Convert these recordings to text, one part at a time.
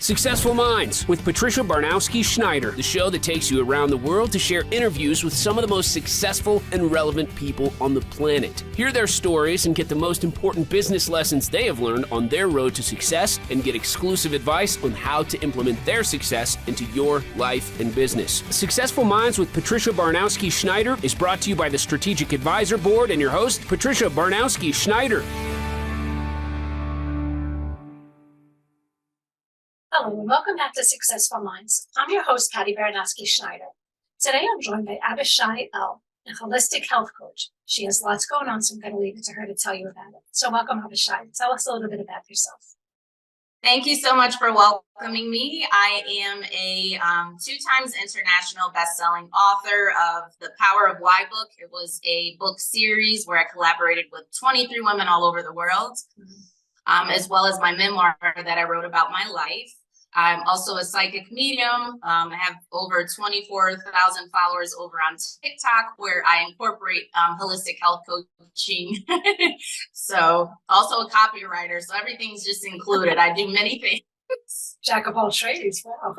Successful Minds with Patricia Baronowski-Schneider, the show that takes you around the world to share interviews with some of the most successful and relevant people on the planet. Hear their stories and get the most important business lessons they have learned on their road to success and get exclusive advice on how to implement their success into your life and business. Successful Minds with Patricia Baronowski-Schneider is brought to you by the Strategic Advisor Board and your host, Patricia Baronowski-Schneider. Hello and welcome back to Successful Minds. I'm your host, Patty Baronowski-Schneider. Today I'm joined by Avishai, a holistic health coach. She has lots going on, so I'm going to leave it to her to tell you about it. So welcome, Avishai. Tell us a little bit about yourself. Thank you so much for welcoming me. I am a 2 times international best-selling author of The Power of Why book. It was a book series where I collaborated with 23 women all over the world, as well as my memoir that I wrote about my life. I'm also a psychic medium. I have over 24,000 followers over on TikTok, where I incorporate holistic health coaching. So also a copywriter. So everything's just included. I do many things. Jack of all trades. Wow.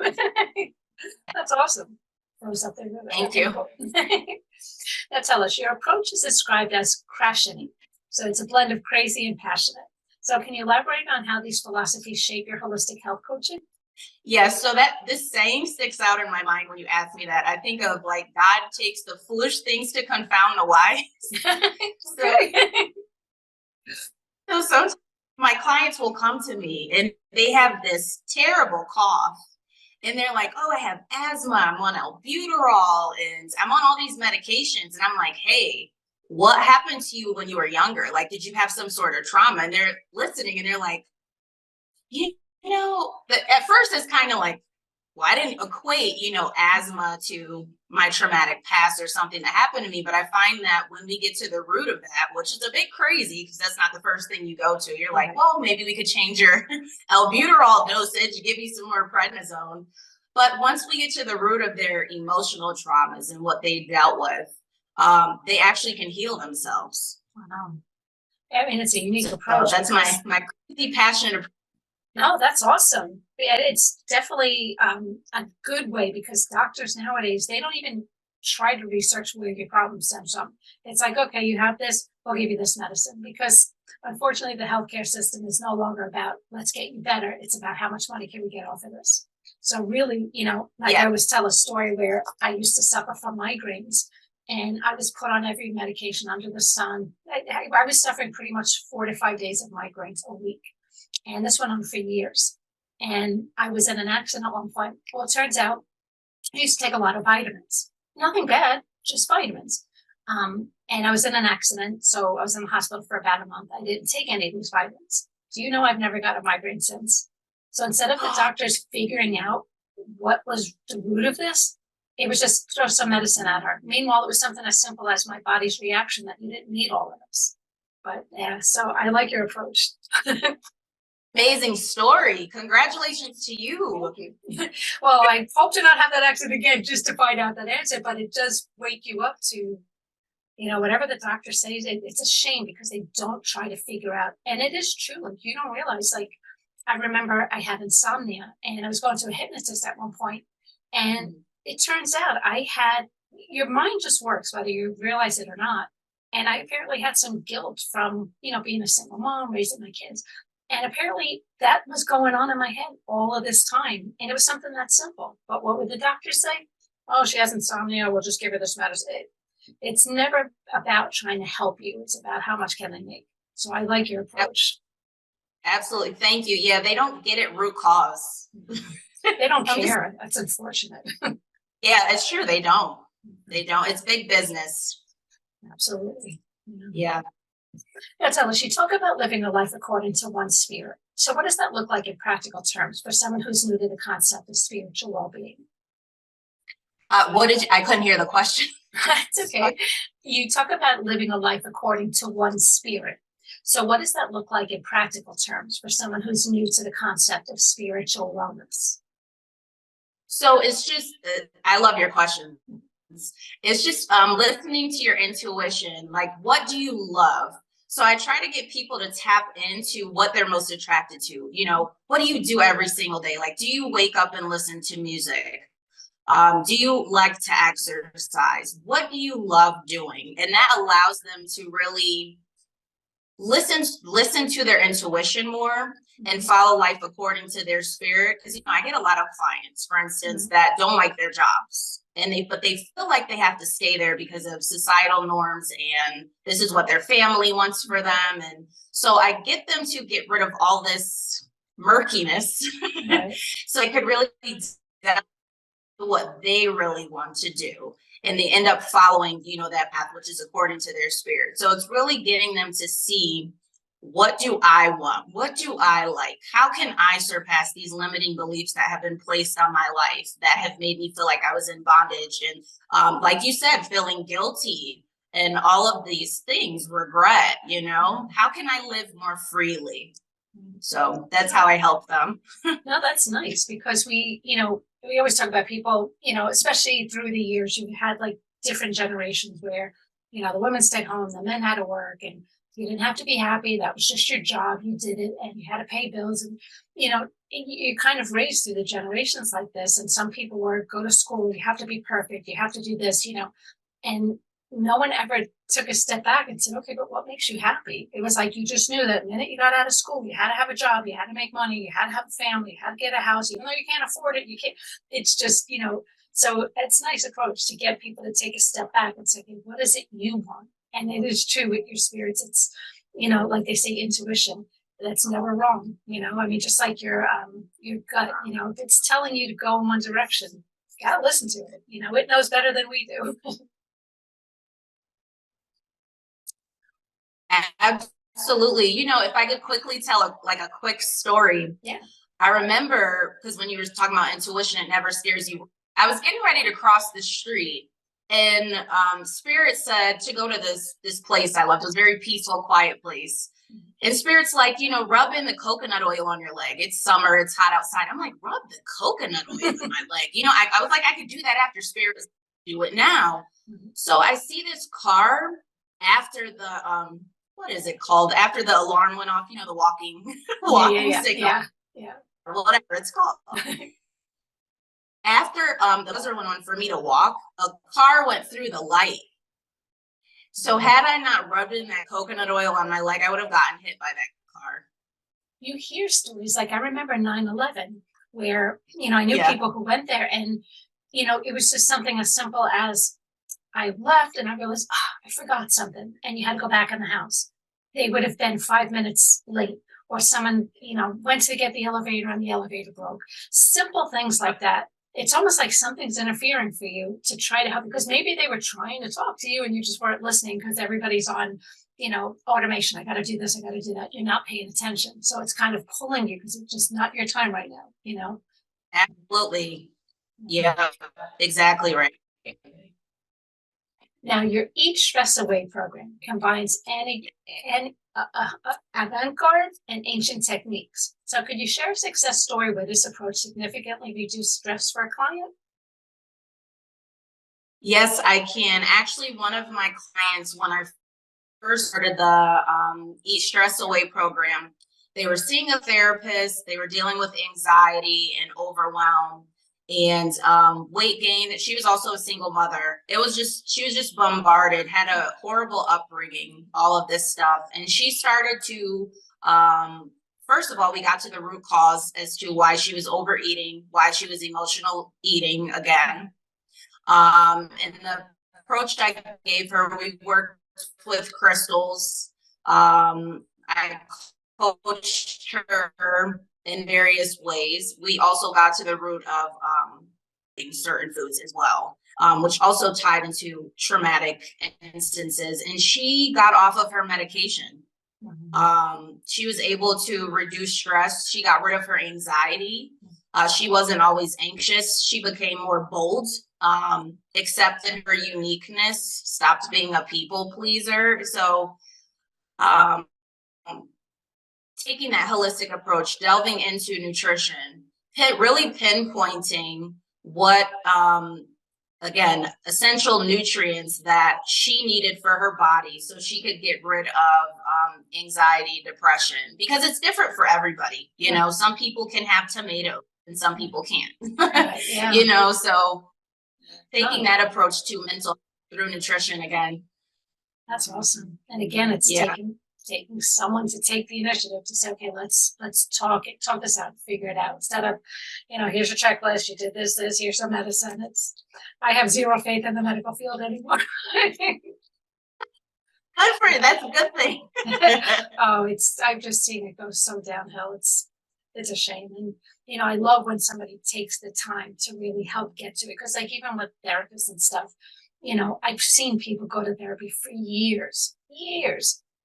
That's awesome. Those up there. Thank you. Now tell us, your approach is described as crashing. So it's a blend of crazy and passionate. So can you elaborate on how these philosophies shape your holistic health coaching? Yes, so that this saying sticks out in my mind when you ask me that. I think of like God takes the foolish things to confound the wise. So sometimes my clients will come to me and they have this terrible cough and they're like, oh, I have asthma, I'm on albuterol and I'm on all these medications. And I'm like, hey, what happened to you when you were younger? Like, did you have some sort of trauma? And they're listening and they're like, you know, at first it's kind of like, well, I didn't equate, asthma to my traumatic past or something that happened to me. But I find that when we get to the root of that, which is a bit crazy because that's not the first thing you go to, you're like, well, maybe we could change your albuterol dosage, give you some more prednisone. But once we get to the root of their emotional traumas and what they dealt with, they actually can heal themselves. Wow. I mean, it's a unique approach. So that's my crazy passionate approach. No, that's awesome. Yeah, it's definitely a good way because doctors nowadays, they don't even try to research where your problem stems from. It's like, okay, you have this, we'll give you this medicine. Because unfortunately, the healthcare system is no longer about, let's get you better. It's about how much money can we get off of this. So really, I always tell a story where I used to suffer from migraines and I was put on every medication under the sun. I was suffering pretty much 4 to 5 days of migraines a week. And this went on for years. And I was in an accident at one point. Well, it turns out I used to take a lot of vitamins. Nothing bad, just vitamins. And I was in an accident. So I was in the hospital for about a month. I didn't take any of these vitamins. Do you know I've never got a migraine since? So instead of the doctors figuring out what was the root of this, it was just throw some medicine at her. Meanwhile, it was something as simple as my body's reaction that you didn't need all of this. But yeah, so I like your approach. Amazing story. Congratulations to you. Well, I hope to not have that accident again just to find out that answer, but it does wake you up to, whatever the doctor says. It's a shame because they don't try to figure out. And it is true. Like, you don't realize, like, I remember I had insomnia and I was going to a hypnotist at one point, and it turns out your mind just works whether you realize it or not. And I apparently had some guilt from, being a single mom, raising my kids. And apparently that was going on in my head all of this time. And it was something that simple. But what would the doctors say? Oh, she has insomnia. We'll just give her this medicine. It's never about trying to help you. It's about how much can they make. So I like your approach. Absolutely. Thank you. Yeah, they don't get it root cause. They don't care. That's unfortunate. Yeah, it's true. They don't. It's big business. Absolutely. Yeah. Now tell us, you talk about living a life according to one's spirit. So what does that look like in practical terms for someone who's new to the concept of spiritual well-being? I couldn't hear the question. It's okay. You talk about living a life according to one's spirit. So what does that look like in practical terms for someone who's new to the concept of spiritual wellness? So it's just, I love your question. It's just listening to your intuition. Like, what do you love? So I try to get people to tap into what they're most attracted to. You know, what do you do every single day? Like, do you wake up and listen to music? Do you like to exercise? What do you love doing? And that allows them to really listen to their intuition more and follow life according to their spirit. Because, you know, I get a lot of clients, for instance, that don't like their jobs, and but they feel like they have to stay there because of societal norms, and this is what their family wants for them. And so I get them to get rid of all this murkiness, right, so it could really be what they really want to do, and they end up following, you know, that path, which is according to their spirit. So it's really getting them to see, what do I want? What do I like? How can I surpass these limiting beliefs that have been placed on my life that have made me feel like I was in bondage? And like you said, feeling guilty and all of these things, regret, you know, how can I live more freely? So that's how I help them. No, that's nice, because we, you know, we always talk about people, you know, especially through the years, you had like different generations where, you know, the women stayed home, the men had to work, and you didn't have to be happy. That was just your job. You did it, and you had to pay bills. And, you know, you kind of raised through the generations like this. And some people were, go to school, you have to be perfect, you have to do this, you know, and no one ever took a step back and said, okay, but what makes you happy? It was like, you just knew that the minute you got out of school, you had to have a job, you had to make money, you had to have a family, you had to get a house, even though you can't afford it, you can't, it's just, you know, so it's a nice approach to get people to take a step back and say, okay, what is it you want? And it is true with your spirits. It's, you know, like they say, intuition, that's never wrong. You know, I mean, just like your gut, you know, if it's telling you to go in one direction, you gotta listen to it. You know, it knows better than we do. Absolutely. You know, if I could quickly tell a quick story. Yeah. I remember, because when you were talking about intuition, it never scares you. I was getting ready to cross the street, and Spirit said to go to this place I loved. It was a very peaceful, quiet place. And Spirit's like, you know, rub in the coconut oil on your leg. It's summer, it's hot outside. I'm like, rub the coconut oil on my leg. You know, I was like, I could do that after Spirit, do it now. So I see this car after the what is it called? After the alarm went off, you know, the walking signal. Yeah. Whatever it's called. After the buzzer went on for me to walk, a car went through the light. So had I not rubbed in that coconut oil on my leg, I would have gotten hit by that car. You hear stories like, I remember 9/11, where, you know, I knew people who went there, and, you know, it was just something as simple as, I left and I realized, I forgot something, and you had to go back in the house. They would have been 5 minutes late, or someone, you know, went to get the elevator and the elevator broke. Simple things like that. It's almost like something's interfering for you to try to help, because maybe they were trying to talk to you and you just weren't listening because everybody's on, you know, automation. I got to do this, I got to do that. You're not paying attention. So it's kind of pulling you because it's just not your time right now, you know? Absolutely. Yeah, exactly right. Now, your Eat Stress Away program combines avant-garde and ancient techniques. So could you share a success story where this approach significantly reduced stress for a client? Yes, I can. Actually, one of my clients, when I first started the Eat Stress Away program, they were seeing a therapist, they were dealing with anxiety and overwhelm and weight gain. She was also a single mother. She was just bombarded, had a horrible upbringing, all of this stuff. And she started to, first of all, we got to the root cause as to why she was overeating, why she was emotional eating again. And the approach I gave her, we worked with crystals. I coached her in various ways. We also got to the root of certain foods as well, which also tied into traumatic instances. And she got off of her medication. She was able to reduce stress. She got rid of her anxiety. She wasn't always anxious. She became more bold, accepted her uniqueness, stopped being a people pleaser. So taking that holistic approach, delving into nutrition, really pinpointing what again, essential nutrients that she needed for her body so she could get rid of anxiety, depression, because it's different for everybody. You know, some people can have tomatoes and some people can't, you know, so taking that approach to mental through nutrition again. That's awesome. And again, it's taking someone to take the initiative to say, okay, let's talk this out, figure it out. Instead of, here's your checklist, you did this, here's some medicine. I have zero faith in the medical field anymore. Good for you. That's a good thing. I've just seen it go so downhill. It's a shame. And, I love when somebody takes the time to really help get to it. Because like even with therapists and stuff, I've seen people go to therapy for years.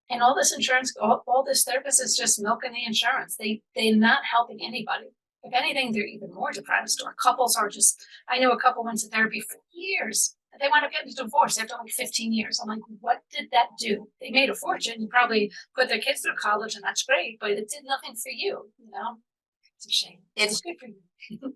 And all this insurance, all this therapist is just milking the insurance. They're not helping anybody. If anything, they're even more depressed. Or couples are I know a couple went to therapy for years. They wound up getting a divorce after like 15 years. I'm like, what did that do? They made a fortune. You probably put their kids through college and that's great, but it did nothing for you, It's a shame. It's good for you.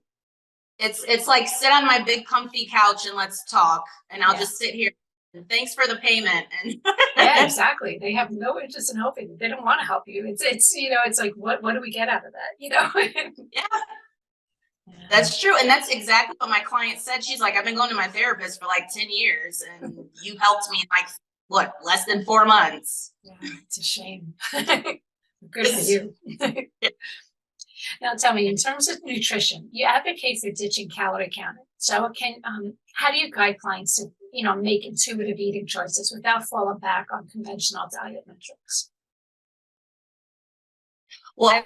It's like sit on my big comfy couch and let's talk. And I'll just sit here. And thanks for the payment. And yeah, exactly. They have no interest in helping. They don't want to help you. It's it's like what do we get out of that? Yeah. That's true. And that's exactly what my client said. She's like, I've been going to my therapist for like 10 years and you helped me in like, less than 4 months. Yeah, it's a shame. Good for you. Now tell me, in terms of nutrition, you advocate for ditching calorie counting. So how do you guide clients to, make intuitive eating choices without falling back on conventional diet metrics? Well,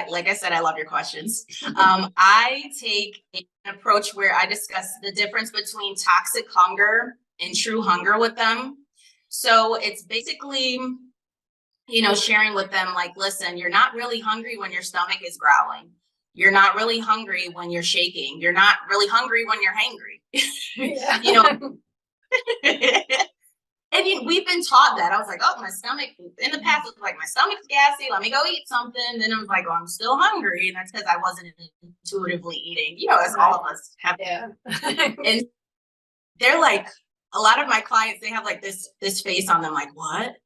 like I said, I love your questions. I take an approach where I discuss the difference between toxic hunger and true hunger with them. So it's basically, sharing with them like, listen, you're not really hungry when your stomach is growling. You're not really hungry when you're shaking. You're not really hungry when you're hangry. And we've been taught that. I was like, oh, my stomach, in the past, it was like, my stomach's gassy. Let me go eat something. Then I was like, oh, I'm still hungry. And that's because I wasn't intuitively eating, as all of us have. Yeah. And they're like, a lot of my clients, they have like this face on them, like, what?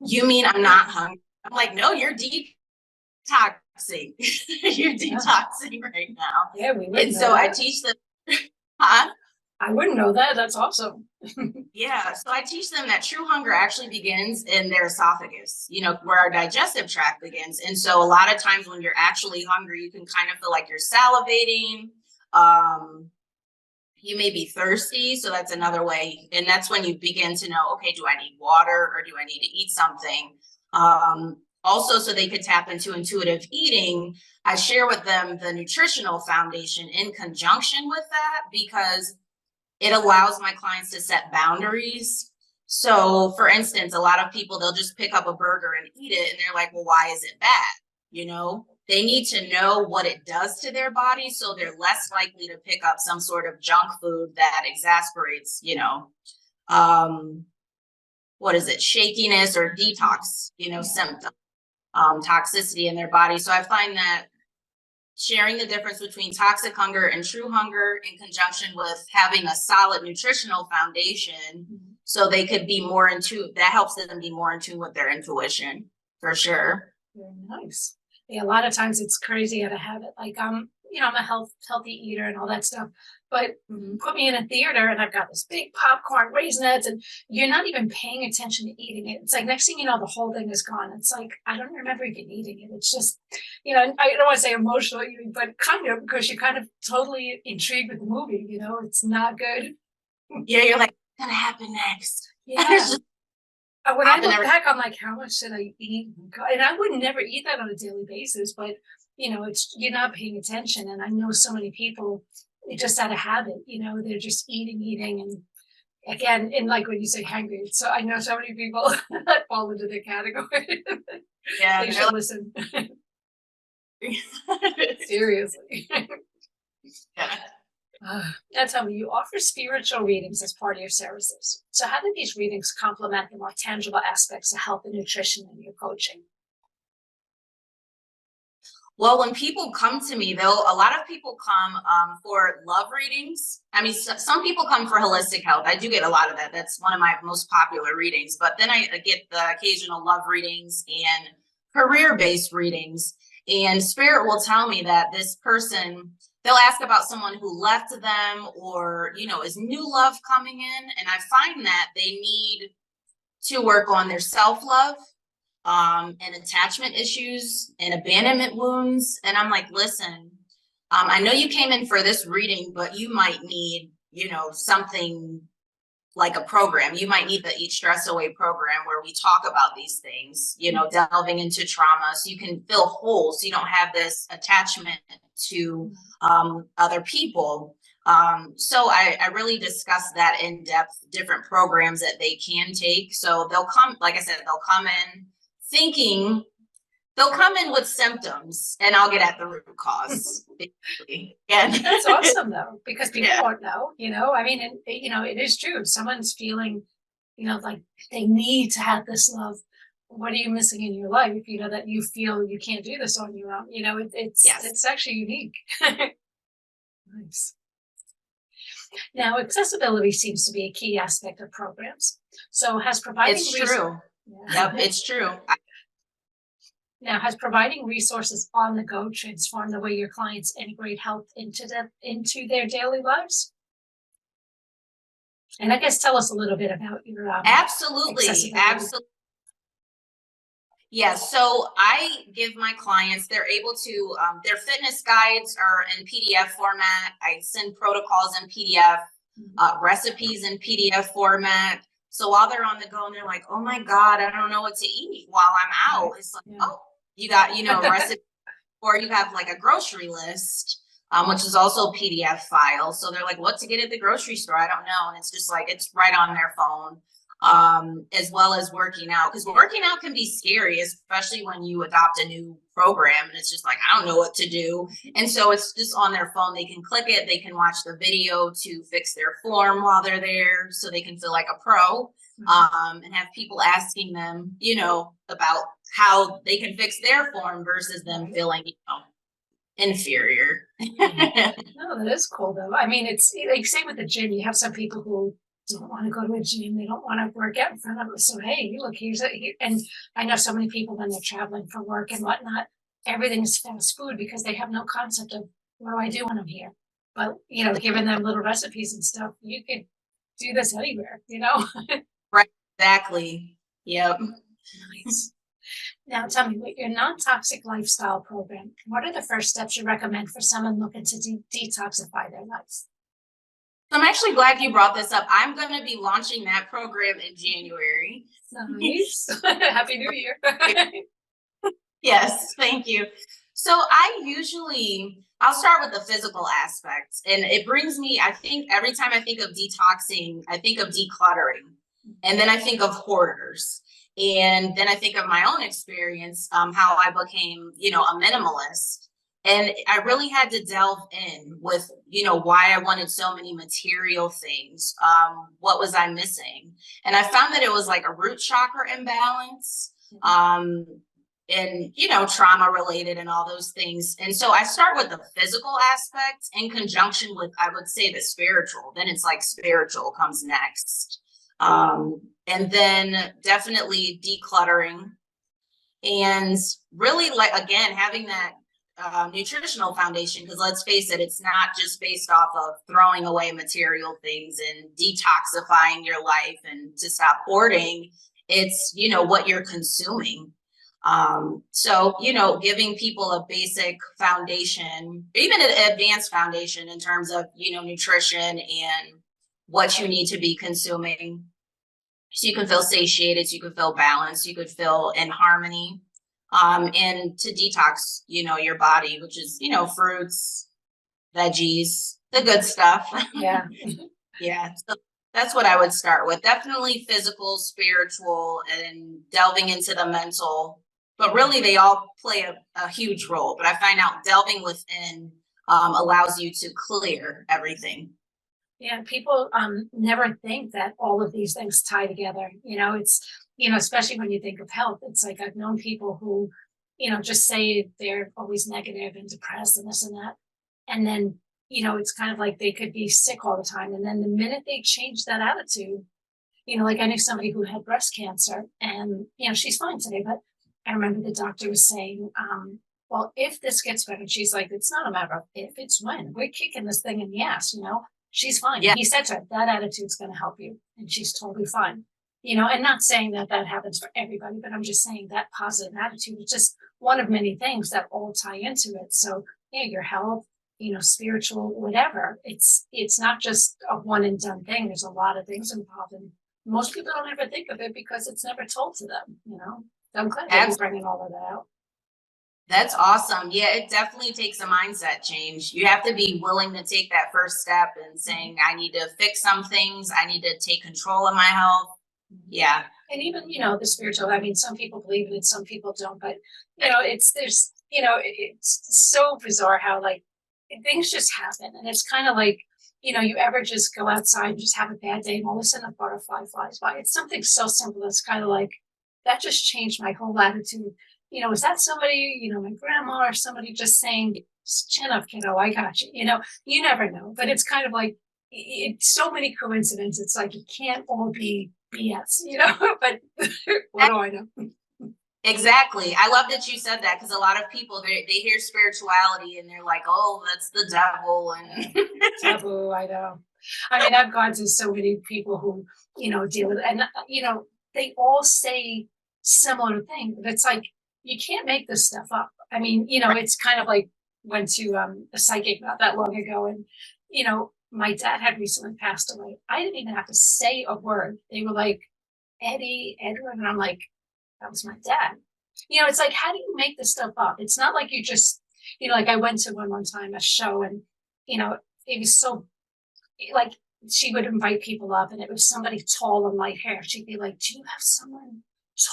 You mean I'm not hungry? I'm like, no, you're detoxing. You're detoxing right now. Yeah, we would. And so I teach them, huh? I wouldn't know that. That's awesome. Yeah. So I teach them that true hunger actually begins in their esophagus, where our digestive tract begins. And so a lot of times when you're actually hungry, you can kind of feel like you're salivating. You may be thirsty. So that's another way. And that's when you begin to know, okay, do I need water or do I need to eat something? Also, so they could tap into intuitive eating, I share with them the nutritional foundation in conjunction with that, because it allows my clients to set boundaries. So for instance, a lot of people, they'll just pick up a burger and eat it. And they're like, well, why is it bad? They need to know what it does to their body. So they're less likely to pick up some sort of junk food that exasperates, shakiness or detox, symptoms, toxicity in their body. So I find that sharing the difference between toxic hunger and true hunger in conjunction with having a solid nutritional foundation, so they could be more in tune, that helps them be more in tune with their intuition, for sure. Very nice. Yeah, a lot of times it's crazy how to have it. Like, I'm a healthy eater and all that stuff, but put me in a theater and I've got this big popcorn, raisinets, and you're not even paying attention to eating it. It's like next thing you know, the whole thing is gone. It's like, I don't remember even eating it. It's just, I don't want to say emotional eating, but kind of, because you're kind of totally intrigued with the movie, it's not good. Yeah, you're like, what's going to happen next? Yeah. When I look back, I'm like, how much did I eat? And I would never eat that on a daily basis, but it's, you're not paying attention. And I know so many people, just out of habit, they're just eating. And again, and like when you say hungry, so I know so many people that fall into the category. Yeah. They should listen. Seriously. Yeah. Now tell me, you offer spiritual readings as part of your services. So how do these readings complement the more tangible aspects of health and nutrition in your coaching? Well, when people come to me, a lot of people come for love readings. I mean, some people come for holistic health. I do get a lot of that. That's one of my most popular readings. But then I get the occasional love readings and career-based readings. And spirit will tell me that this person, they'll ask about someone who left them, or, is new love coming in? And I find that they need to work on their self-love, and attachment issues and abandonment wounds. And I'm like, listen, I know you came in for this reading, but you might need, something like a program. You might need the Eat Stress Away program, where we talk about these things, delving into trauma so you can feel whole, so you don't have this attachment to other people. So I really discuss that in depth, different programs that they can take. So they'll come, like I said, they'll come in with symptoms, and I'll get at the root cause. Basically. And that's awesome though, because people won't know, I mean, and it is true. If someone's feeling, like they need to have this love, what are you missing in your life? That you feel you can't do this on your own. It's actually unique. Nice. Now, accessibility seems to be a key aspect of programs. So has providing it's true. Yeah. Yep, it's true. Now, has providing resources on the go transformed the way your clients integrate health into their daily lives? And I guess tell us a little bit about your absolutely. Yeah, so I give my clients, they're able to, their fitness guides are in PDF format. I send protocols in PDF, recipes in PDF format. So while they're on the go and they're like, oh my God, I don't know what to eat while I'm out. It's like, oh, you got, a recipe, or you have like a grocery list, which is also a PDF file. So they're like, what to get at the grocery store? I don't know. And it's just like, it's right on their phone. As well as working out, because working out can be scary, especially when you adopt a new program and it's just like, I don't know what to do. And so it's just on their phone. They can click it. They can watch the video to fix their form while they're there, so they can feel like a pro, and have people asking them, about how they can fix their form versus them feeling, inferior. No, that is cool though. I mean, it's like same with the gym. You have some people who don't want to go to a gym. They don't want to work out in front of us. So, hey, look, and I know so many people when they're traveling for work and whatnot, everything's fast food because they have no concept of what do I do when I'm here. But, giving them little recipes and stuff, you could do this anywhere, Right. Exactly. Yep. Nice. Now, tell me, with your non-toxic lifestyle program, what are the first steps you recommend for someone looking to detoxify their lives? I'm actually glad you brought this up. I'm going to be launching that program in January. Nice. Happy New Year. Yes, thank you. So I'll start with the physical aspects. And it brings me, I think every time I think of detoxing, I think of decluttering. And then I think of hoarders. And then I think of my own experience, how I became, a minimalist. And I really had to delve in with, why I wanted so many material things. What was I missing? And I found that it was like a root chakra imbalance, and, trauma related and all those things. And so I start with the physical aspect in conjunction with, I would say, the spiritual. Then it's like spiritual comes next. And then definitely decluttering, and really, like, again, having that nutritional foundation, because let's face it, it's not just based off of throwing away material things and detoxifying your life and to stop hoarding. It's, what you're consuming. So, giving people a basic foundation, even an advanced foundation in terms of, nutrition and what you need to be consuming. So you can feel satiated, so you can feel balanced, you could feel in harmony. And to detox, your body, which is, fruits, veggies, the good stuff. Yeah. Yeah. So that's what I would start with. Definitely physical, spiritual, and delving into the mental. But really, they all play a huge role. But I find out delving within allows you to clear everything. Yeah, people never think that all of these things tie together. It's, especially when you think of health, it's like I've known people who just say they're always negative and depressed and this and that. And then, it's kind of like they could be sick all the time. And then the minute they change that attitude, like I knew somebody who had breast cancer and, she's fine today, but I remember the doctor was saying, well, if this gets better, she's like, it's not a matter of if, it's when. We're kicking this thing in the ass, she's fine. Yeah. He said to her, that attitude's going to help you. And she's totally fine. And not saying that that happens for everybody, but I'm just saying that positive attitude is just one of many things that all tie into it. So yeah, your health, spiritual, whatever. It's not just a one and done thing. There's a lot of things involved, and most people don't ever think of it because it's never told to them. So I'm glad that you're bringing all of that out. That's awesome. Yeah, it definitely takes a mindset change. You have to be willing to take that first step and saying, I need to fix some things. I need to take control of my health. Yeah. And even, the spiritual, I mean, some people believe in it, some people don't, but, it's so bizarre how like things just happen. And it's kind of like, you ever just go outside and just have a bad day and all of a sudden a butterfly flies by. It's something so simple. It's kind of like, that just changed my whole attitude. Is that somebody, my grandma or somebody just saying, chin up, kiddo, I got you. You never know. But it's kind of like, it's so many coincidences. It's like, it can't all be BS, but what do I know? Exactly. I love that you said that because a lot of people, they hear spirituality and they're like, oh, that's the devil. And taboo, I know. I mean, I've gone to so many people who, deal with it. And, they all say similar things. But it's like, you can't make this stuff up. I mean, it's kind of like went to a psychic not that long ago. And, my dad had recently passed away. I didn't even have to say a word. They were like, Eddie, Edward. And I'm like, that was my dad. It's like, how do you make this stuff up? It's not like you just, like I went to one time, a show, and, it was so, like, she would invite people up, and it was somebody tall and light hair. She'd be like, do you have someone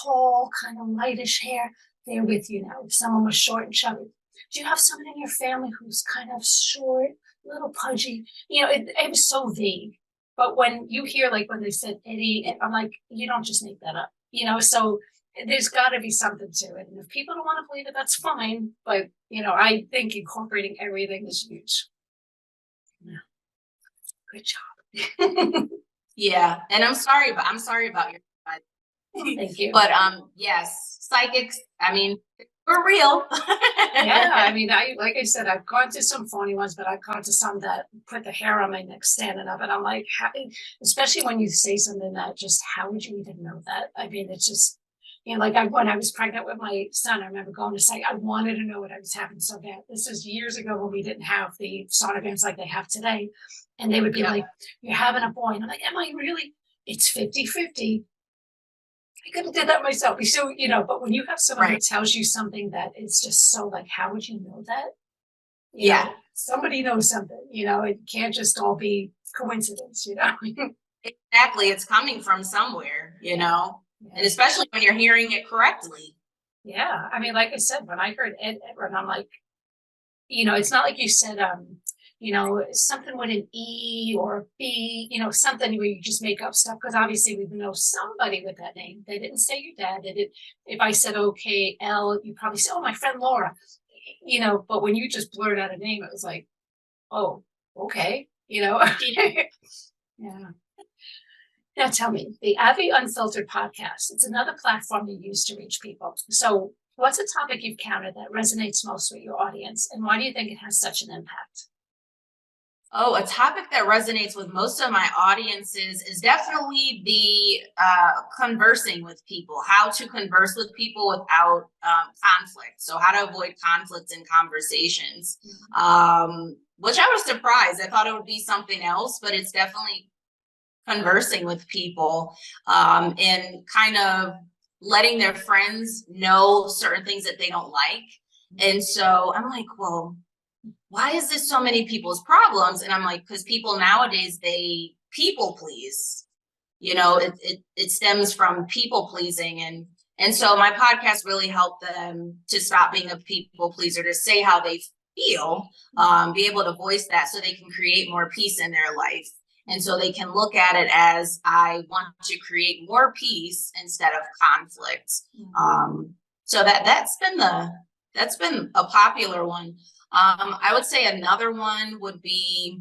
tall, kind of lightish hair there with you now? If someone was short and chubby, do you have someone in your family who's kind of short, little pudgy? It was so vague. But when you hear, like, when they said Eddie, I'm like, you don't just make that up, so there's got to be something to it. And if people don't want to believe it, that's fine. But, I think incorporating everything is huge. Yeah. Good job. Yeah. And I'm sorry about your Thank you. But yes, psychics, I mean, we're real. Yeah, I mean, like I said, I've gone to some phony ones, but I've gone to some that put the hair on my neck standing up, and I'm like, especially when you say something that just, how would you even know that? I mean, it's just, like when I was pregnant with my son, I remember going to psych. I wanted to know what I was having so bad. This is years ago when we didn't have the sonograms like they have today, and they would be like, you're having a boy, and I'm like, am I really? It's 50-50. I could have did that myself. So, but when you have someone who tells you something that is just so like, how would you know that? You know, somebody knows something, it can't just all be coincidence, Exactly. It's coming from somewhere, and especially when you're hearing it correctly. Yeah. I mean, like I said, when I heard Edward, I'm like, it's not like you said, something with an E or a B, something where you just make up stuff. Because obviously we know somebody with that name. They didn't say your dad. They did. If I said OKL, you probably say, oh, my friend Laura. But when you just blurred out a name, it was like, oh, okay. Yeah. Now tell me, the Avi Unfiltered podcast, it's another platform you use to reach people. So what's a topic you've counted that resonates most with your audience, and why do you think it has such an impact? Oh, a topic that resonates with most of my audiences is definitely the conversing with people, how to converse with people without conflict. So how to avoid conflicts in conversations, which I was surprised. I thought it would be something else, but it's definitely conversing with people and kind of letting their friends know certain things that they don't like. And so I'm like, well, why is this so many people's problems? And I'm like, because people nowadays, they people please, it stems from people pleasing. And so my podcast really helped them to stop being a people pleaser, to say how they feel, be able to voice that so they can create more peace in their life. And so they can look at it as, I want to create more peace instead of conflict. So that's been a popular one. I would say another one would be,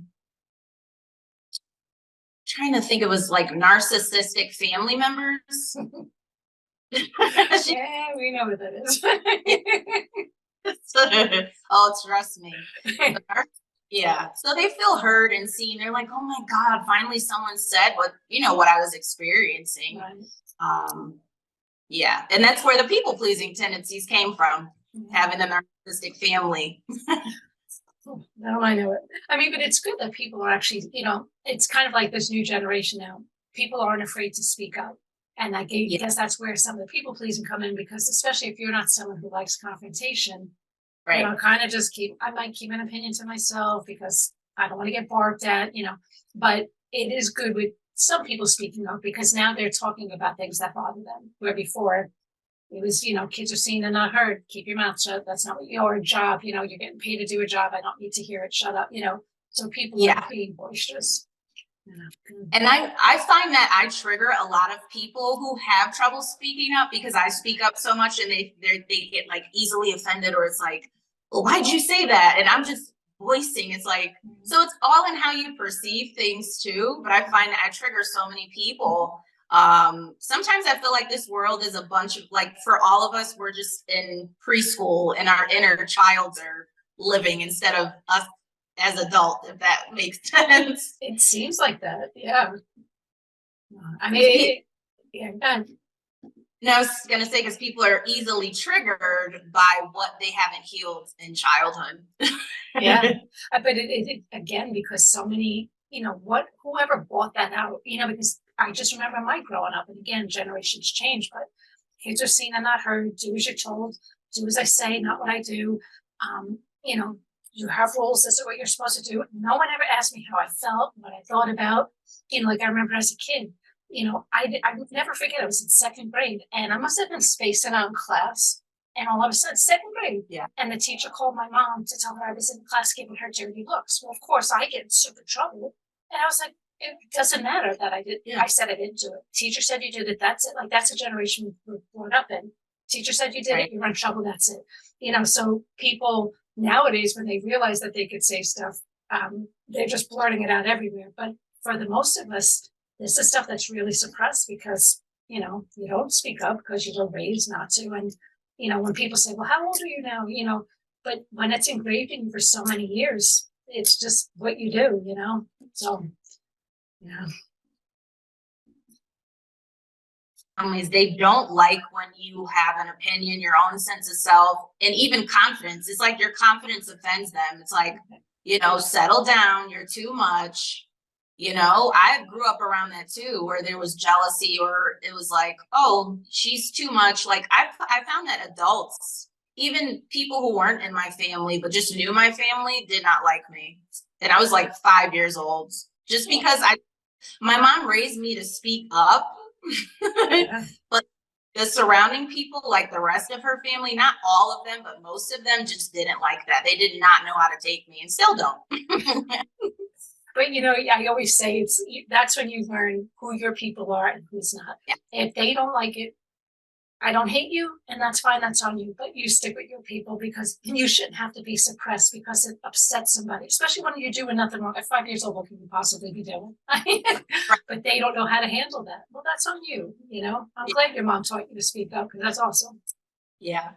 trying to think, it was like narcissistic family members. Yeah, we know what that is. Oh, trust me. Yeah. So they feel heard and seen. They're like, oh my God, finally someone said what I was experiencing. Right. Yeah. And that's where the people pleasing tendencies came from, having a narcissistic family. Now I know it. I mean, but it's good that people are actually, it's kind of like this new generation now. People aren't afraid to speak up. And I guess that's where some of the people pleasing come in, because especially if you're not someone who likes confrontation, Right. kind of just I might keep an opinion to myself because I don't want to get barked at, but it is good with some people speaking up, because now they're talking about things that bother them, where before it was, kids are seen and not heard. Keep your mouth shut. That's not what your job, you're getting paid to do a job. I don't need to hear it. Shut up, so people are being boisterous. And I find that I trigger a lot of people who have trouble speaking up, because I speak up so much and they get like easily offended, or it's like, well, why'd you say that? And I'm just voicing. It's like, so it's all in how you perceive things too. But I find that I trigger so many people. Sometimes I feel like this world is a bunch of, like, for all of us, we're just in preschool and our inner childs are living instead of us as adult, if that makes sense. It seems like that. Yeah. I mean, No, I was gonna say, because people are easily triggered by what they haven't healed in childhood. Yeah, but it again, because so many, whoever bought that out, because I just remember my growing up, and again, generations change, but kids are seen and not heard. Do as you're told, do as I say, not what I do. You have rules. This is what you're supposed to do. No one ever asked me how I felt, what I thought about. Like I remember as a kid, I would never forget. I was in second grade, and I must have been spacing out in class. And all of a sudden, second grade, and the teacher called my mom to tell her I was in class giving her dirty looks. Well, of course, I get in super trouble. And I was like, it doesn't matter that I did. I said I didn't do it. Teacher said you did it. That's it. Like, that's a generation we're brought up in. Teacher said you did it. You're in trouble. That's it. So people nowadays, when they realize that they could say stuff, they're just blurting it out everywhere. But for the most of us, this is stuff that's really suppressed because, you don't speak up because you were raised not to. And, when people say, well, how old are you now? But when it's engraved in you for so many years, it's just what you do, So, yeah. They don't like when you have an opinion, your own sense of self, and even confidence. It's like your confidence offends them. It's like, settle down, you're too much. I grew up around that too, where there was jealousy, or it was like, oh, she's too much. Like I found that adults, even people who weren't in my family, but just knew my family, did not like me. And I was like 5 years old, just because my mom raised me to speak up. But the surrounding people, like the rest of her family, not all of them, but most of them just didn't like that. They did not know how to take me, and still don't. But I always say that's when you learn who your people are and who's not. Yeah. If they don't like it, I don't hate you, and that's fine. That's on you. But you stick with your people, because you shouldn't have to be suppressed because it upsets somebody, especially when you're doing nothing wrong. At 5 years old, what can you possibly be doing? But they don't know how to handle that. Well, that's on you. I'm glad your mom taught you to speak up, because that's awesome. Yeah.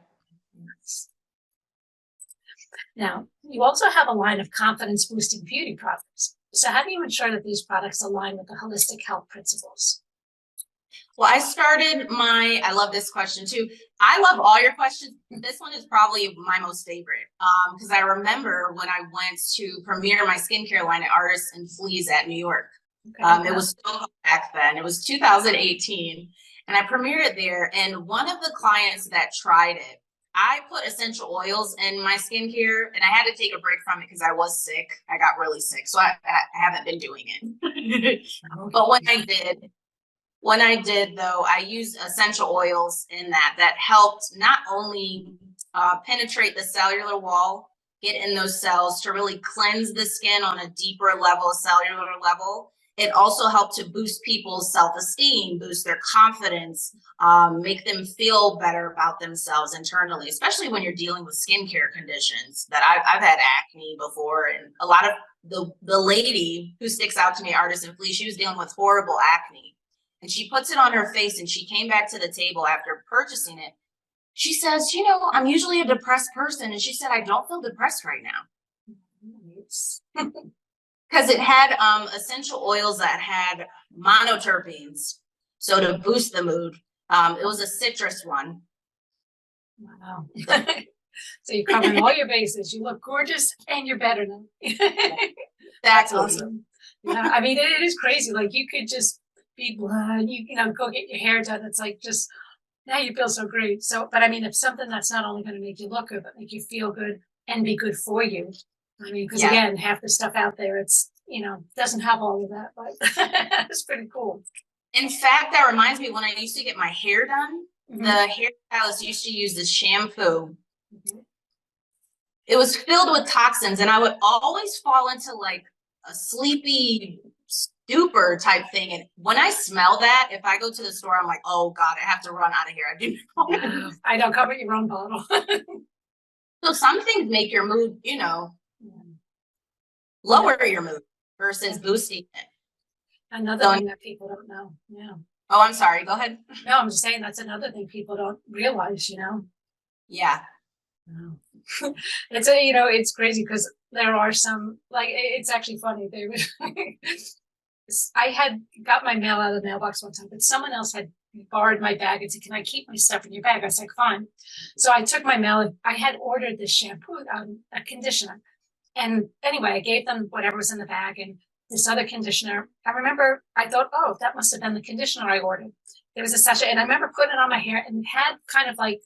Now, you also have a line of confidence-boosting beauty products. So how do you ensure that these products align with the holistic health principles? Well, I love this question too. I love all your questions. This one is probably my most favorite, because I remember when I went to premiere my skincare line at Artists and Fleas at New York. It was so back then. It was 2018, and I premiered it there. And one of the clients that tried it, I put essential oils in my skincare, and I had to take a break from it because I was sick. I got really sick, so I haven't been doing it. But when I did though, I used essential oils in that helped not only penetrate the cellular wall, get in those cells to really cleanse the skin on a deeper level, cellular level. it also helped to boost people's self-esteem, boost their confidence, make them feel better about themselves internally, especially when you're dealing with skincare conditions. That I've had acne before, and a lot of the lady who sticks out to me, Artisan Flea, she was dealing with horrible acne, and she puts it on her face, and she came back to the table after purchasing it. She says, I'm usually a depressed person, and she said, I don't feel depressed right now. Nice. Because it had essential oils that had monoterpenes, so to boost the mood. It was a citrus one. Wow. So you're covering all your bases. You look gorgeous and you're better now. That's awesome. Yeah, I mean, it is crazy. Like, you could just be blonde, go get your hair done. It's like, just now you feel so great. So, but I mean, if something that's not only going to make you look good, but make you feel good and be good for you. I mean, because again, half the stuff out there, it's, doesn't have all of that, but it's pretty cool. In fact, that reminds me, when I used to get my hair done, the hairstylist used to use this shampoo. It was filled with toxins, and I would always fall into like a sleepy stupor type thing. And when I smell that, if I go to the store, I'm like, oh God, I have to run out of here. I do not. I don't cover your own bottle. So some things make your mood, lower your mood versus boosting it. Another thing that people don't know. Yeah. Oh, I'm sorry. Go ahead. No, I'm just saying that's another thing people don't realize, Yeah. No. It's crazy because there are some, like, it's actually funny. I had got my mail out of the mailbox one time, but someone else had borrowed my bag and said, can I keep my stuff in your bag? I was like, fine. So I took my mail. I had ordered this shampoo, a conditioner. And anyway, I gave them whatever was in the bag and this other conditioner. I remember I thought, oh, that must have been the conditioner I ordered. There was a sachet, and I remember putting it on my hair, and it had kind of like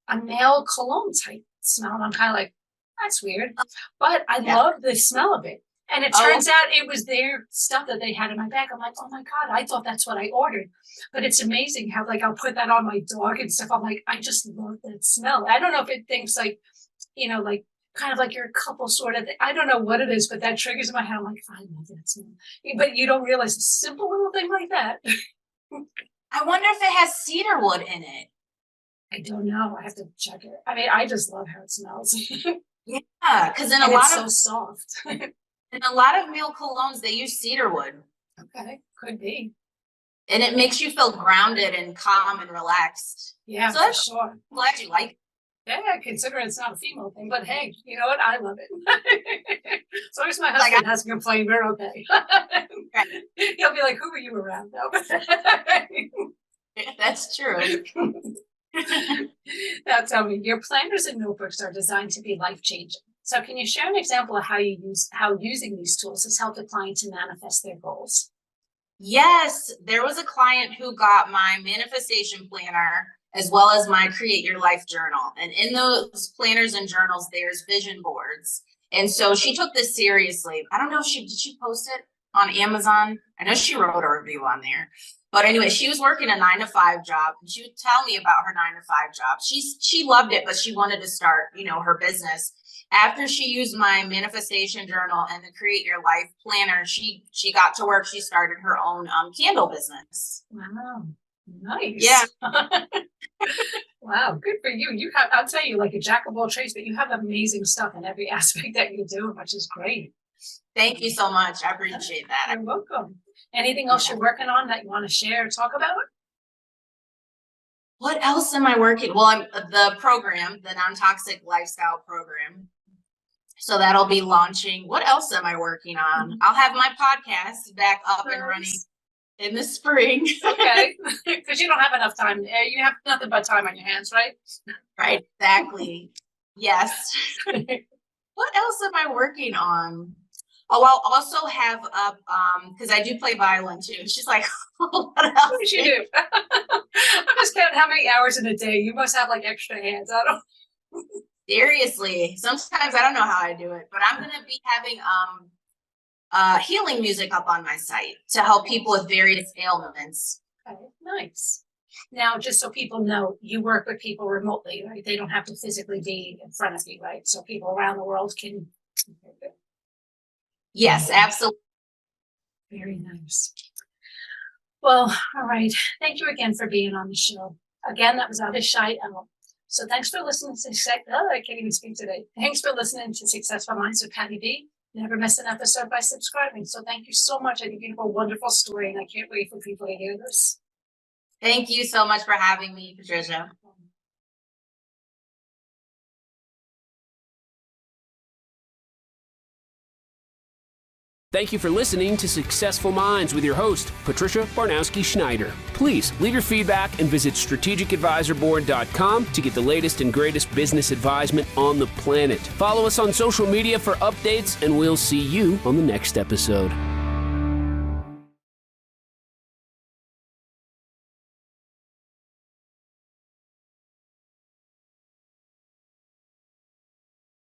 a male cologne type smell. And I'm kind of like, that's weird. But I love the smell of it. And it turns out it was their stuff that they had in my bag. I'm like, oh my God, I thought that's what I ordered. But it's amazing how, like, I'll put that on my dog and stuff. I'm like, I just love that smell. I don't know if it thinks like, like kind of like you're a couple sort of thing. I don't know what it is, but that triggers in my head. I'm like, I love that smell. But you don't realize a simple little thing like that. I wonder if it has cedarwood in it. I don't know. I have to check it. I mean, I just love how it smells. Yeah, because in it's so soft. In a lot of male colognes, they use cedarwood. Okay, could be. And it makes you feel grounded and calm and relaxed. Yeah, so for sure. I'm glad you like it. Yeah, I consider it's not a female thing, but hey, you know what? I love it. As long as my husband hasn't complained, we're okay. He'll be like, who are you around though? That's true. Now tell me, your planners and notebooks are designed to be life-changing. So can you share an example of how using these tools has helped a client to manifest their goals? Yes, there was a client who got my manifestation planner as well as my Create Your Life journal. And in those planners and journals, there's vision boards. And so she took this seriously. I don't know if did she post it on Amazon? I know she wrote a review on there. But anyway, she was working a 9-to-5 job, and she would tell me about her 9-to-5 job. She loved it, but she wanted to start, her business. After she used my manifestation journal and the Create Your Life planner, she got to work. She started her own candle business. Wow, nice. Yeah. Wow, good for you. I'll tell you, like a jack of all trades, but you have amazing stuff in every aspect that you do, which is great. Thank you so much. I appreciate that. You're welcome. Anything else you're working on that you want to share or talk about? What else am I working? Well, I'm the program, the non-toxic lifestyle program. So that'll be launching. What else am I working on? I'll have my podcast back up and running in the spring. Okay. Because you don't have enough time. You have nothing but time on your hands, right? Right. Exactly. Yes. What else am I working on? Oh, I'll also have up, because I do play violin too. She's like, what else? What you do? I'm just counting how many hours in a day. You must have like extra hands. I don't. Seriously, sometimes I don't know how I do it, but I'm gonna be having healing music up on my site to help people with various ailments. Okay, nice. Now, just so people know, you work with people remotely, right? They don't have to physically be in front of you, right? So people around the world can. Yes, absolutely. Very nice. Well, all right. Thank you again for being on the show. Again, that was Avishai. So thanks for listening to I can't even speak today. Thanks for listening to Successful Minds with Patty B. Never miss an episode by subscribing. So thank you so much. I think you have a wonderful story, and I can't wait for people to hear this. Thank you so much for having me, Patricia. Thank you for listening to Successful Minds with your host, Patricia Baronowski-Schneider. Please leave your feedback and visit strategicadvisorboard.com to get the latest and greatest business advisement on the planet. Follow us on social media for updates, and we'll see you on the next episode.